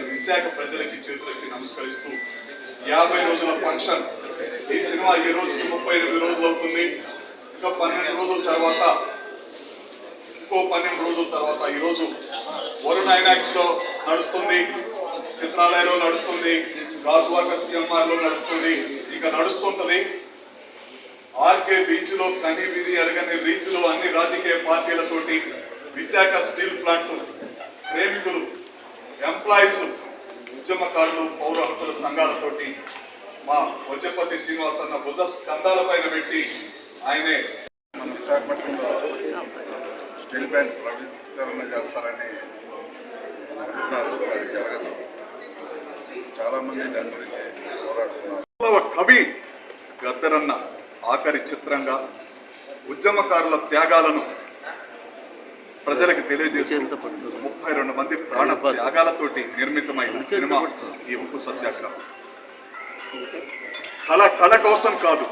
విశాఖ ప్రజలకి చేతులెత్తి నమస్కరిస్తూ 50 రోజుల ఫంక్షన్ ఈ సినిమా ఈ రోజుకి 38 రోజులు అవుతుంది. ఇంకా 12 రోజుల తర్వాత ఇంకో 12 రోజుల తర్వాత ఈరోజు వరుణ్ ఐనాక్స్ లో నడుస్తుంది, చిత్రాలయలో నడుస్తుంది, గాజువాక సిఎంఆర్ లో నడుస్తుంది, ఇంకా నడుస్తుంటది. ఆర్కే బీచ్ లో కని విని ఎరగని రీతిలో అన్ని రాజకీయ పార్టీలతోటి విశాఖ స్టీల్ ప్లాంట్ ప్రేమికులు, ఎంప్లాయీస్, ఉద్యమకారులు, పౌర హక్కుల సంఘాలతోటి మా వజ్రపతి శ్రీనివాస్ అన్న భుజ స్కంధాల పైన పెట్టి ఆయనే మన విశాఖపట్నంలో స్టీల్ ప్లాంట్ ప్రైవేటీకరణ చేస్తారని అనుకుంటున్నారు. అది జరగదు. చాలా మంది దాని గురించి పోరాడుతున్నారు. కవి గద్దరన్న ఆఖరి చిత్రంగా ఉద్యమకారుల త్యాగాలను ప్రజలకు తెలియజేస్తూ 32 మంది ప్రాణ త్యాగాలతోటి నిర్మితమైన సినిమా ఈ ఉప్పు సత్యాగ్రహం. కళ కోసం కాదు,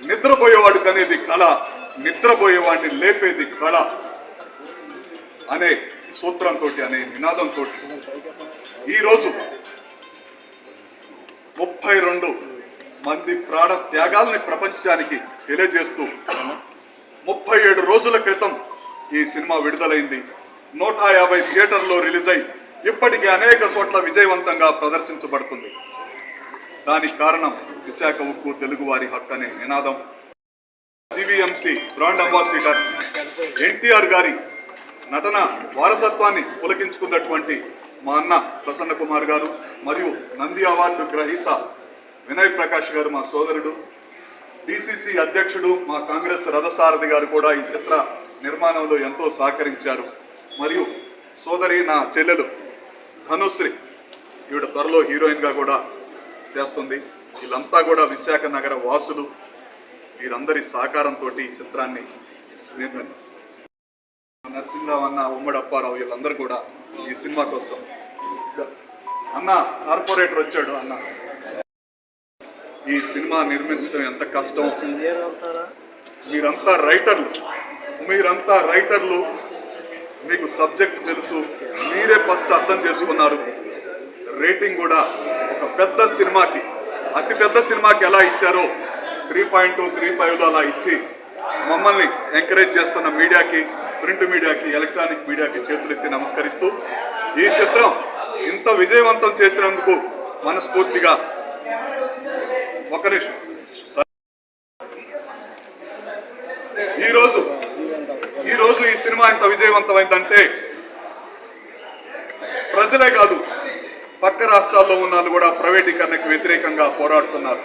నిద్రపోయేవాడు కనేది కళ, నిద్రపోయేవాడిని లేపేది కళ అనే సూత్రంతో, అనే నినాదంతో ఈరోజు 32 మంది ప్రాణ త్యాగాల్ని ప్రపంచానికి తెలియజేస్తూ 37 రోజుల క్రితం ఈ సినిమా విడుదలైంది. 150 థియేటర్లో రిలీజ్ అయి ఇప్పటికీ అనేక చోట్ల విజయవంతంగా ప్రదర్శించబడుతుంది. దానికి కారణం విశాఖ ఉక్కు తెలుగువారి హక్కు అనే నినాదం. జీవీఎంసీ బ్రాండ్ అంబాసిడర్ ఎన్టీఆర్ గారి నటన వారసత్వాన్ని పులకించుకున్నటువంటి మా అన్న ప్రసన్న కుమార్ గారు మరియు నంది అవార్డు గ్రహీత వినయ్ ప్రకాష్ గారు మా సోదరుడు, డిసిసి అధ్యక్షుడు మా కాంగ్రెస్ రథసారథి గారు కూడా ఈ చిత్ర నిర్మాణంలో ఎంతో సహకరించారు. మరియు సోదరి నా చెల్లెలు ధనుశ్రీ, ఈవిడ త్వరలో హీరోయిన్గా కూడా చేస్తుంది. వీళ్ళంతా కూడా విశాఖ నగర వాసులు. వీరందరి సహకారంతో ఈ చిత్రాన్ని నరసింహరావు అన్న, ఉమ్మడి అప్పారావు, వీళ్ళందరూ కూడా ఈ సినిమా కోసం అన్న కార్పొరేటర్ వచ్చాడు. అన్న ఈ సినిమా నిర్మించడం ఎంత కష్టం. మీరంతా రైటర్లు, మీకు సబ్జెక్ట్ తెలుసు, మీరే ఫస్ట్ అర్థం చేసుకున్నారు. రేటింగ్ కూడా ఒక పెద్ద సినిమాకి, అతి పెద్ద సినిమాకి ఎలా ఇచ్చారో 3.2, 3.5 అలా ఇచ్చి మమ్మల్ని ఎంకరేజ్ చేస్తున్న మీడియాకి, ప్రింట్ మీడియాకి, ఎలక్ట్రానిక్ మీడియాకి చేతులెత్తి నమస్కరిస్తూ ఈ చిత్రం ఇంత విజయవంతం చేసినందుకు మనస్ఫూర్తిగా ఒక నిమిషం. ఈరోజు ఈ సినిమా ఇంత విజయవంతమైందంటే ప్రజలే కాదు, పక్క రాష్ట్రాల్లో ఉన్న వాళ్ళు కూడా ప్రైవేటీకరణకు వ్యతిరేకంగా పోరాడుతున్నారు.